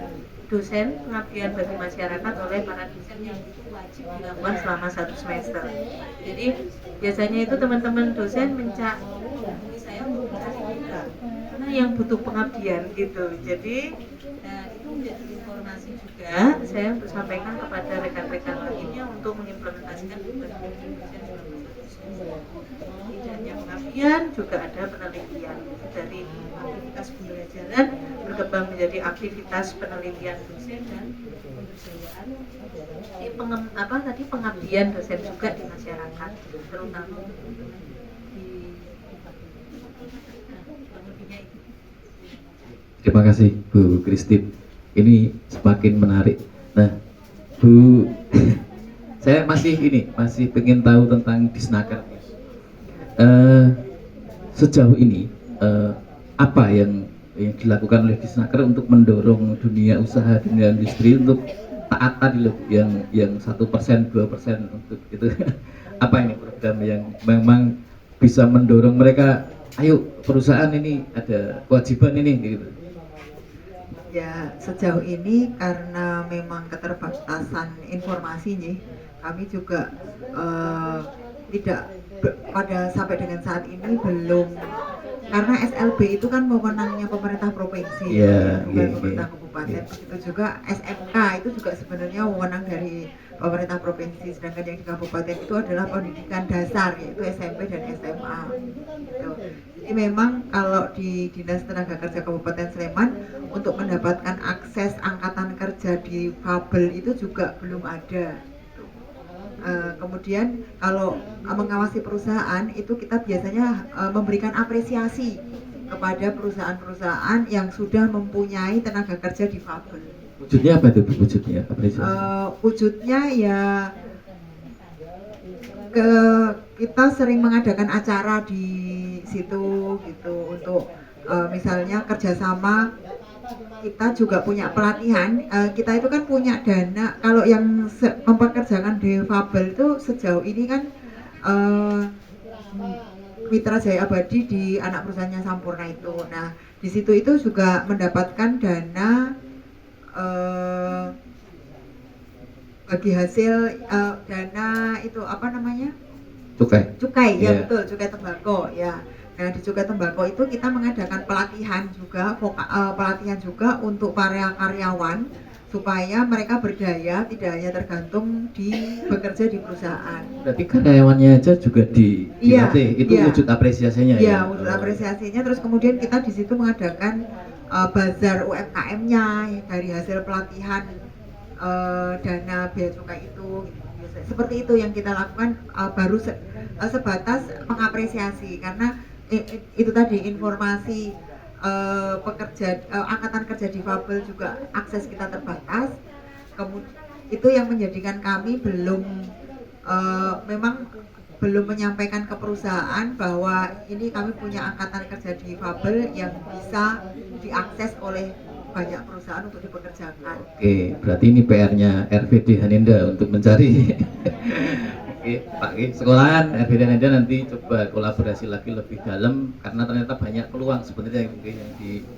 dosen, pengabdian bagi masyarakat oleh para dosen yang itu wajib dilakukan selama 1 semester. Jadi biasanya itu teman-teman dosen menghubungi saya untuk minta karena yang butuh pengabdian gitu. Jadi itu menjadi informasi juga saya untuk sampaikan kepada rekan-rekan lainnya untuk mengimplementasikan tugas dosen selama 1 semester. Tidak hanya pengabdian, juga ada penelitian dari aktivitas pembelajaran berkembang menjadi aktivitas penelitian dosen dan pemberdayaan pengabdian dosen juga di masyarakat, terutama di Terima kasih Bu Christine. Ini semakin menarik. Nah, Bu, saya masih pengen tahu tentang Disnaker. Sejauh ini apa yang dilakukan oleh Disnaker untuk mendorong dunia usaha, dunia industri untuk taat tadi loh, yang 1%, 2% untuk itu. Apa ini program yang memang bisa mendorong mereka, ayo perusahaan ini ada kewajiban ini gitu. Ya, sejauh ini karena memang keterbatasan informasi nih, kami juga tidak pada sampai dengan saat ini belum, karena SLB itu kan wewenangnya pemerintah provinsi, bukan pemerintah kabupaten. Begitu juga SMK itu juga sebenarnya wewenang dari pemerintah provinsi, sedangkan yang di kabupaten itu adalah pendidikan dasar, yaitu SMP dan SMA. Gitu. Jadi memang kalau di Dinas Tenaga Kerja Kabupaten Sleman untuk mendapatkan akses angkatan kerja di Fabel itu juga belum ada. Kemudian kalau mengawasi perusahaan itu kita biasanya memberikan apresiasi kepada perusahaan-perusahaan yang sudah mempunyai tenaga kerja di Fabel. Wujudnya apa itu Bu? Wujudnya apresiasi? Wujudnya ya kita sering mengadakan acara di situ gitu untuk misalnya kerjasama. Kita juga punya pelatihan, kita itu kan punya dana, kalau yang mempekerjakan di Fabel itu sejauh ini kan Mitra Jaya Abadi di anak perusahaannya Sampurna itu. Nah di situ itu juga mendapatkan dana bagi hasil dana itu apa namanya? Cukai ya, betul, cukai tembakau ya. Nah di cukai tembakau itu kita mengadakan pelatihan juga untuk para karyawan supaya mereka berdaya, tidak hanya tergantung bekerja di perusahaan. Berarti karyawannya aja juga dilatih, itu wujud apresiasinya ya? Iya, wujud apresiasinya. Terus kemudian kita di situ mengadakan bazar UMKM-nya dari hasil pelatihan dana bea cukai itu. Seperti itu yang kita lakukan, baru sebatas mengapresiasi, karena itu tadi informasi angkatan kerja di Fabel juga akses kita terbatas. Kemudian itu yang menjadikan kami memang belum menyampaikan ke perusahaan bahwa ini kami punya angkatan kerja di Fabel yang bisa diakses oleh banyak perusahaan untuk dipekerjakan. Oke, berarti ini PR-nya RVD Haninda untuk mencari Pak sekolahan RVD Haninda nanti coba kolaborasi lagi lebih dalam, karena ternyata banyak peluang sebenarnya yang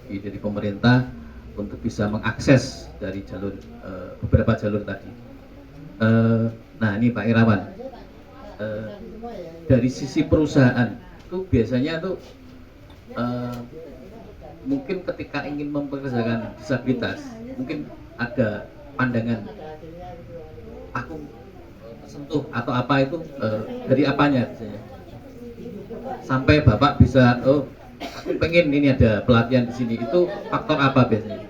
dari pemerintah untuk bisa mengakses dari jalur beberapa jalur tadi. Nah ini Pak Irawan, dari sisi perusahaan itu biasanya tuh mungkin ketika ingin mempekerjakan disabilitas mungkin ada pandangan aku tersentuh atau apa itu dari apanya biasanya sampai Bapak bisa aku pengen ini ada pelatihan di sini, itu faktor apa biasanya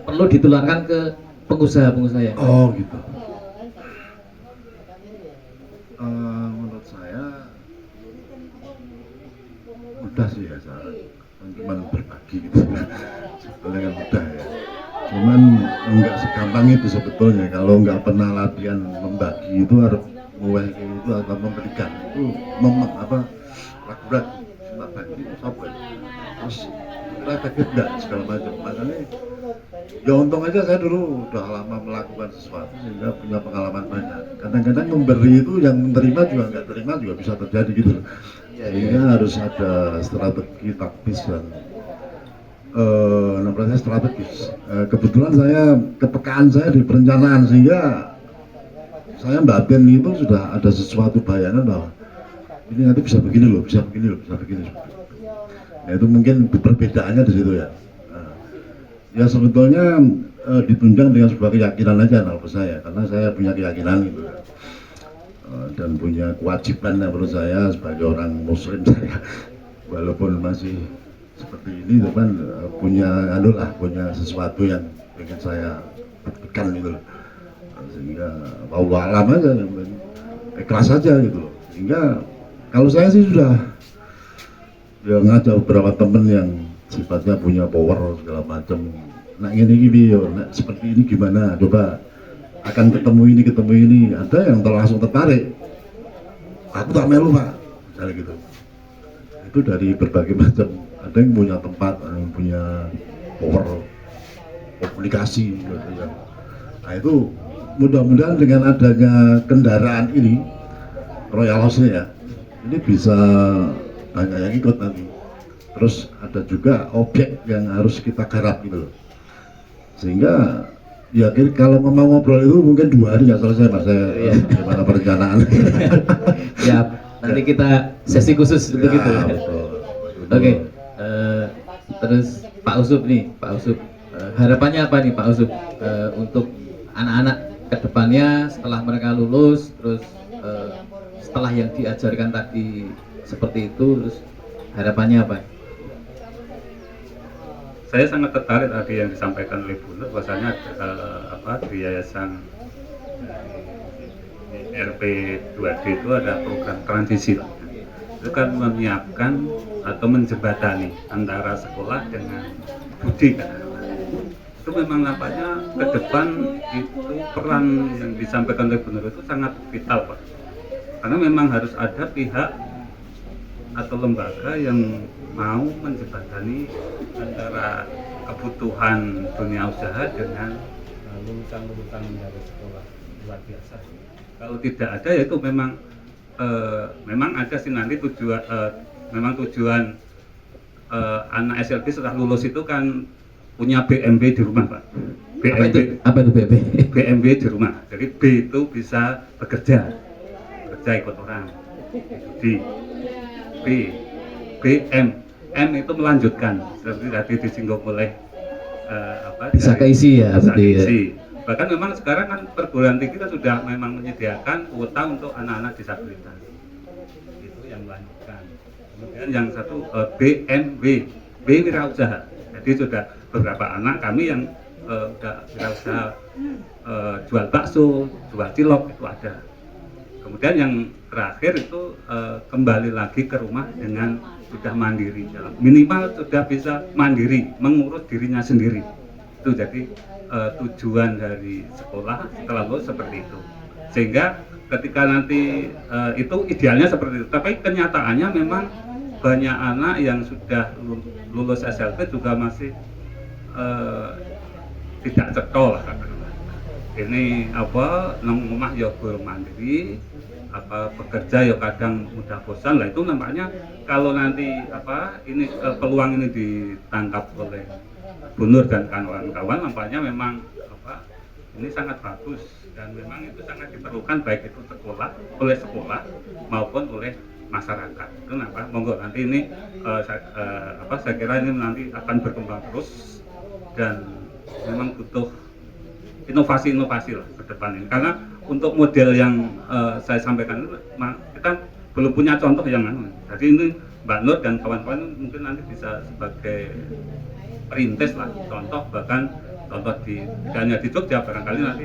perlu ditularkan ke pengusaha-pengusaha yang gitu. Menurut saya mudah sih ya, cuma berbagi gitu sebetulnya kan mudah ya, cuman enggak segampang itu sebetulnya. Kalau enggak pernah latihan membagi itu harus itu atau memberikan itu ragu-ragu tak bagi itu sampai terus kita kaget enggak segala macam. Makanya Ya untung aja saya dulu udah lama melakukan sesuatu sehingga punya pengalaman banyak. Kadang-kadang memberi itu yang menerima juga nggak terima juga bisa terjadi gitu. Sehingga harus ada strategi taktis dan namanya strategis. Kebetulan saya kepekaan saya di perencanaan sehingga saya batin itu sudah ada sesuatu bayangan bahwa ini nanti bisa begini loh, bisa begini loh, bisa begini. Nah itu mungkin perbedaannya di situ ya. Ya sebetulnya ditunjang dengan sebuah keyakinan aja menurut saya, karena saya punya keyakinan gitu dan punya kewajiban menurut saya sebagai orang muslim saya, walaupun masih seperti ini kan punya punya sesuatu yang ingin saya buktikan gitu loh, sehingga Allah alam aja, ikhlas aja gitu loh. Sehingga kalau saya sih sudah ya ngajak beberapa temen yang sifatnya punya power segala macam. Nah ini nah, seperti ini gimana? Coba akan ketemu ini. Ada yang langsung tertarik. Aku tak melu pak, misalnya gitu. Itu dari berbagai macam. Ada yang punya tempat, ada yang punya power komunikasi. Gitu, ya. Nah itu mudah-mudahan dengan adanya kendaraan ini, Royal House ya, ini bisa banyak yang ikut nanti. Terus ada juga objek yang harus kita garap gitu loh. Sehingga ya kalau mau ngobrol itu mungkin 2 hari nggak selesai mas, saya gimana perencanaan. Siap, nanti kita sesi khusus untuk itu. Oke, terus Pak Usup nih, Pak Usup, harapannya apa nih Pak Usup untuk anak-anak kedepannya setelah mereka lulus, terus setelah yang diajarkan tadi seperti itu, terus harapannya apa? Saya sangat tertarik tadi yang disampaikan oleh Bu Nur, bahwasanya di Yayasan RP 2D itu ada program transisi lah. Itu kan menyiapkan atau menjembatani antara sekolah dengan budi kan. Itu memang nampaknya ke depan itu peran yang disampaikan oleh Bu Nur itu sangat vital Pak. Karena memang harus ada pihak atau lembaga yang mau menjembatani antara kebutuhan dunia usaha dengan lulusan-lulusan dari sekolah luar biasa. Kalau tidak ada ya itu memang ada sih nanti tujuan anak SLB setelah lulus itu kan punya BMB di rumah Pak. Apa itu BMB? BMB di rumah. Jadi B itu bisa bekerja ikut orang. D, M itu melanjutkan seperti tadi disinggung oleh bisa keisi ya, bisa berarti keisi. Bahkan memang sekarang kan perguruan tinggi kita sudah memang menyediakan kuota untuk anak-anak disabilitas. Itu yang melanjutkan. Kemudian yang satu BMW, B wirausaha. Jadi sudah beberapa anak kami yang sudah wirausaha jual bakso, jual cilok itu ada. Kemudian yang terakhir itu kembali lagi ke rumah dengan sudah mandiri, minimal sudah bisa mandiri, mengurus dirinya sendiri. Itu jadi tujuan dari sekolah setelah lulus seperti itu. Sehingga ketika nanti itu idealnya seperti itu. Tapi kenyataannya memang banyak anak yang sudah lulus SLB juga masih tidak cetol lah katakanlah. Ini nang omah ya guru mandiri, bekerja ya kadang mudah bosan lah. Itu nampaknya kalau nanti ini peluang ini ditangkap oleh Bu Nur dan kawan-kawan, nampaknya memang ini sangat bagus dan memang itu sangat diperlukan baik itu oleh sekolah maupun oleh masyarakat. Itu nampak monggo nanti ini saya kira ini nanti akan berkembang terus dan memang butuh inovasi-inovasi lah ke depan ini. Karena untuk model yang saya sampaikan itu kita belum punya contoh yang jadi ini Mbak Nur dan kawan-kawan mungkin nanti bisa sebagai perintis lah, contoh bahkan contoh tidak hanya di Jogja, barangkali nanti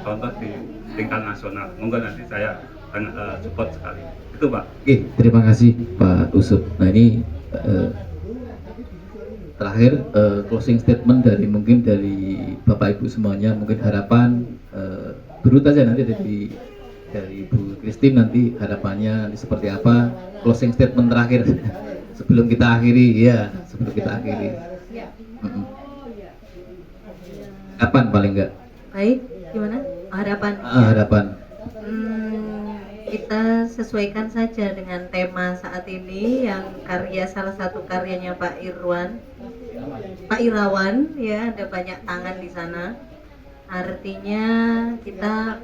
contoh di tingkat nasional. Monggo nanti saya support sekali. Itu Pak. Oke, terima kasih Pak Usup. Nah ini terakhir closing statement dari mungkin dari Bapak Ibu semuanya, mungkin harapan berut aja nanti dari Bu Christine nanti harapannya nanti seperti apa, closing statement terakhir sebelum kita akhiri. Kapan paling enggak? Baik, gimana harapan? Harapan. Kita sesuaikan saja dengan tema saat ini yang salah satu karyanya Pak Irawan ya, ada banyak tangan di sana. Artinya kita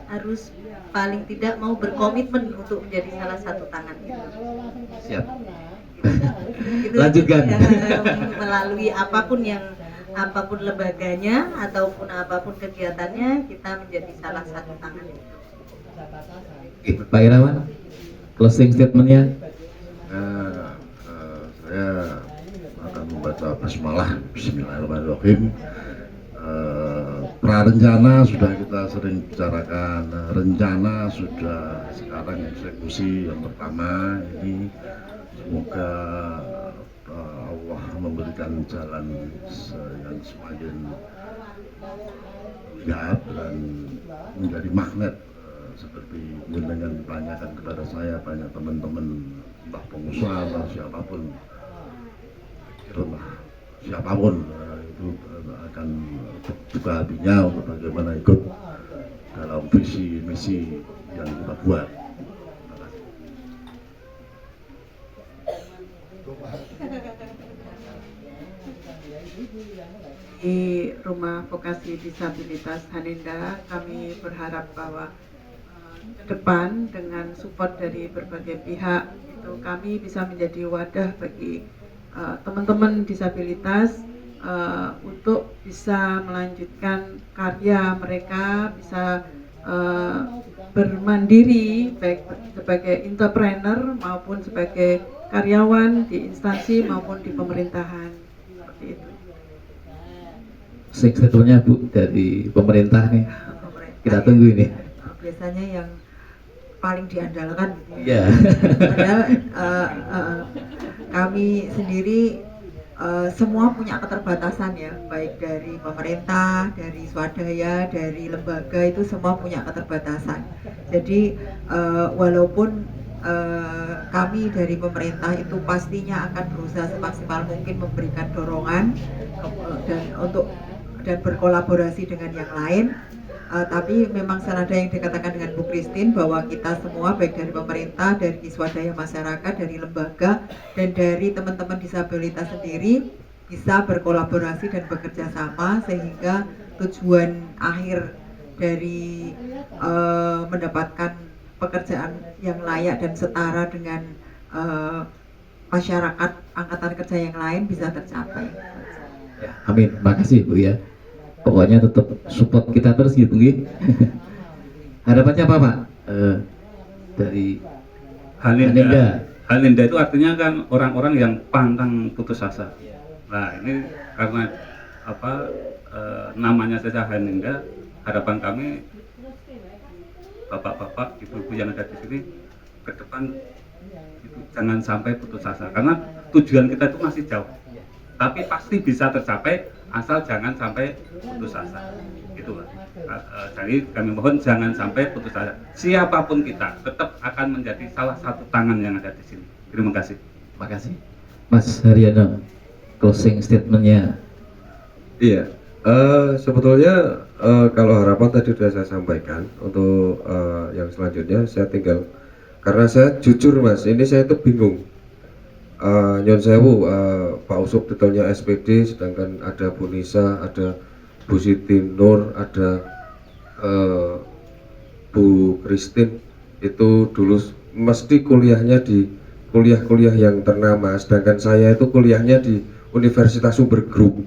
harus paling tidak mau berkomitmen untuk menjadi salah satu tangan itu. Siap. Itu Lanjutkan. Melalui apapun lembaganya ataupun apapun kegiatannya, kita menjadi salah satu tangan itu. Oke, Pak Irawan, closing statementnya. Saya akan membaca basmalah, Bismillahirrahmanirrahim. Prarencana sudah kita sering bicarakan, rencana sudah, sekarang eksekusi yang pertama ini. Semoga Allah memberikan jalan yang semakin lihat dan menjadi magnet, seperti dengan ditanyakan kepada saya banyak teman-teman, entah pengusaha atau siapapun, siapapun itu akan buka hatinya untuk bagaimana ikut dalam visi misi yang kita buat. Di Rumah Vokasi Disabilitas Haninda, kami berharap bahwa ke depan dengan support dari berbagai pihak itu kami bisa menjadi wadah bagi teman-teman disabilitas untuk bisa melanjutkan karya mereka, bisa bermandiri baik sebagai entrepreneur maupun sebagai karyawan di instansi maupun di pemerintahan, seperti itu. Statementnya Bu dari pemerintah nih, kita tunggu ini. Biasanya yang paling diandalkan gitu Iya. Padahal kami sendiri semua punya keterbatasan ya, baik dari pemerintah, dari swadaya, dari lembaga, itu semua punya keterbatasan. Jadi walaupun kami dari pemerintah itu pastinya akan berusaha semaksimal mungkin memberikan dorongan dan berkolaborasi dengan yang lain. Tapi memang senada yang dikatakan dengan Bu Christine bahwa kita semua baik dari pemerintah, dari swadaya masyarakat, dari lembaga, dan dari teman-teman disabilitas sendiri bisa berkolaborasi dan bekerja sama sehingga tujuan akhir dari mendapatkan pekerjaan yang layak dan setara dengan masyarakat angkatan kerja yang lain bisa tercapai. Ya, amin. Makasih Bu ya. Pokoknya tetap support kita terus gitu nggih. Harapannya apa Pak? Dari Haninda itu artinya kan orang-orang yang pantang putus asa. Nah ini karena namanya saja Haninda, harapan kami bapak-bapak, ibu-ibu yang ada di sini ke depan itu jangan sampai putus asa, karena tujuan kita itu masih jauh, tapi pasti bisa tercapai asal jangan sampai putus asa. Itu jadi kami mohon jangan sampai putus asa. Siapapun kita tetap akan menjadi salah satu tangan yang ada di sini. Terima kasih. Makasih. Mas Haryono, closing statementnya. Iya, sebetulnya kalau harapan tadi sudah saya sampaikan. Untuk yang selanjutnya saya tinggal, karena saya jujur Mas, ini saya itu bingung. Nyon sewu, Pak Usop titelnya SPD, sedangkan ada Bu Nisa, ada Bu Siti Nur, ada Bu Christine, itu dulu mesti kuliahnya di kuliah-kuliah yang ternama, sedangkan saya itu kuliahnya di Universitas Sumber Group.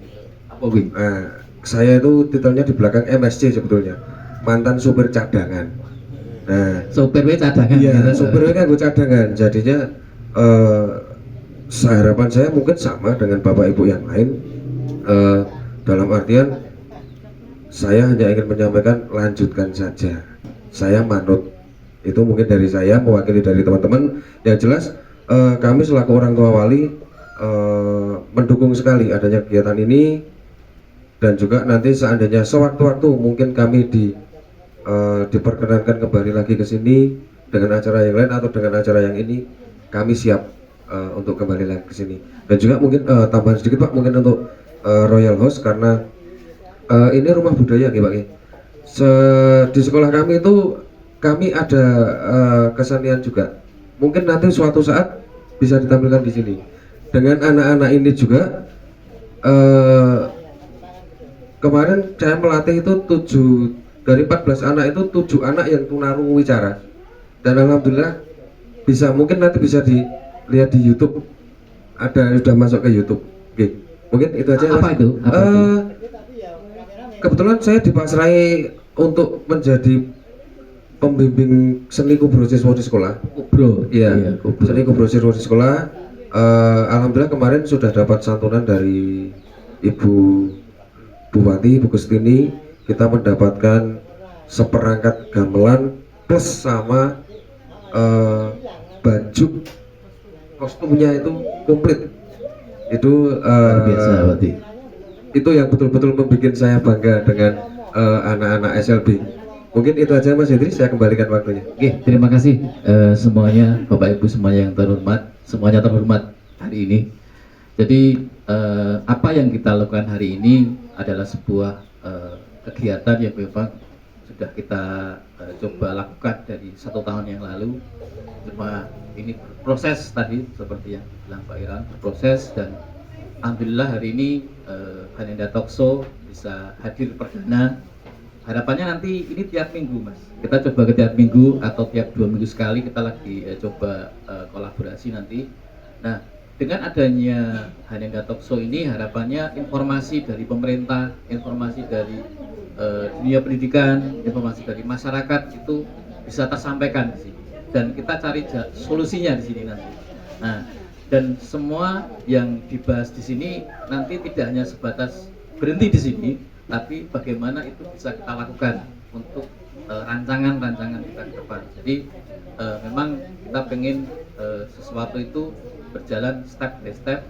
Saya itu titelnya di belakang MSc sebetulnya, mantan supir cadangan. Nah, Supir cadangan. iya, supir kan gue cadangan, jadinya harapan saya mungkin sama dengan bapak ibu yang lain, dalam artian saya hanya ingin menyampaikan lanjutkan saja, saya manut. Itu mungkin dari saya mewakili dari teman-teman. Yang jelas kami selaku orang tua wali mendukung sekali adanya kegiatan ini, dan juga nanti seandainya sewaktu-waktu mungkin kami diperkenankan kembali lagi ke sini dengan acara yang lain atau dengan acara yang ini, kami siap untuk kembali lagi ke sini. Dan juga mungkin tambahan sedikit Pak, mungkin untuk Royal Host, karena Ini rumah budaya ya Pak ya. Di sekolah kami itu kami ada kesenian juga. Mungkin nanti suatu saat bisa ditampilkan di sini. Dengan anak-anak ini juga kemarin saya melatih itu 7 dari 14 anak itu 7 anak yang tunarungu wicara. Dan alhamdulillah bisa, mungkin nanti bisa dilihat di YouTube, ada sudah masuk ke YouTube. Oke, mungkin itu aja. Apa Mas. itu? Apa itu? Kebetulan saya dipasrai untuk menjadi pembimbing seni kubro siswa di sekolah. Kubro. Iya, kubro. seni kubro siswa di sekolah. Alhamdulillah kemarin sudah dapat santunan dari Ibu Bupati, Ibu Kustini. Kita mendapatkan seperangkat gamelan plus sama baju kostumnya itu komplit. Itu Luar biasa berarti. itu yang betul-betul membuat saya bangga dengan anak-anak SLB. Mungkin itu aja Mas Hendri, saya kembalikan waktunya. Oke, terima kasih semuanya, Bapak Ibu semuanya yang terhormat, semuanya terhormat hari ini. Jadi apa yang kita lakukan hari ini adalah sebuah kegiatan yang memang sudah kita coba lakukan dari 1 tahun yang lalu. Cuma ini berproses tadi seperti yang bilang Pak Iran, berproses, dan alhamdulillah hari ini Hanenda Talkshow bisa hadir perdana. Harapannya nanti ini tiap minggu Mas, kita coba ke tiap minggu atau tiap 2 minggu sekali kita lagi coba kolaborasi nanti. Nah, dengan adanya Hanenda Talkshow ini harapannya informasi dari pemerintah, informasi dari dunia pendidikan, informasi dari masyarakat itu bisa tersampaikan di sini, dan kita cari solusinya di sini nanti. Nah, dan semua yang dibahas di sini nanti tidak hanya sebatas berhenti di sini, tapi bagaimana itu bisa kita lakukan untuk rancangan-rancangan kita ke depan. Jadi memang kita pengen sesuatu itu berjalan step by step,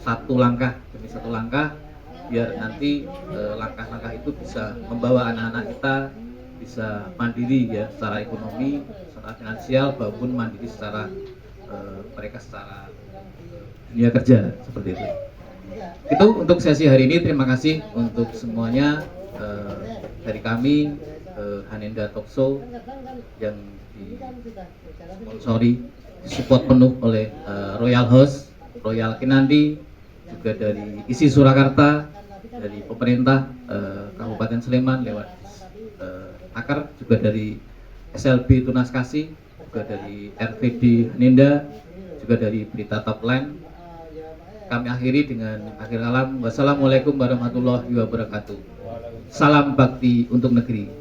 satu langkah demi satu langkah, biar nanti langkah-langkah itu bisa membawa anak-anak kita bisa mandiri ya, secara ekonomi, secara finansial, maupun mandiri secara mereka secara dunia kerja, seperti itu. Itu untuk sesi hari ini. Terima kasih untuk semuanya dari kami Hanenda Talkshow yang disponsori, disupport penuh oleh Royal House, Royal Kinandi, juga dari ISI Surakarta, dari pemerintah Kabupaten Sleman lewat Akar, juga dari SLB Tunas Kasih, juga dari RVD Hanenda, juga dari Berita Topline. Kami akhiri dengan akhir kalam. Wassalamualaikum warahmatullahi wabarakatuh. Salam bakti untuk negeri.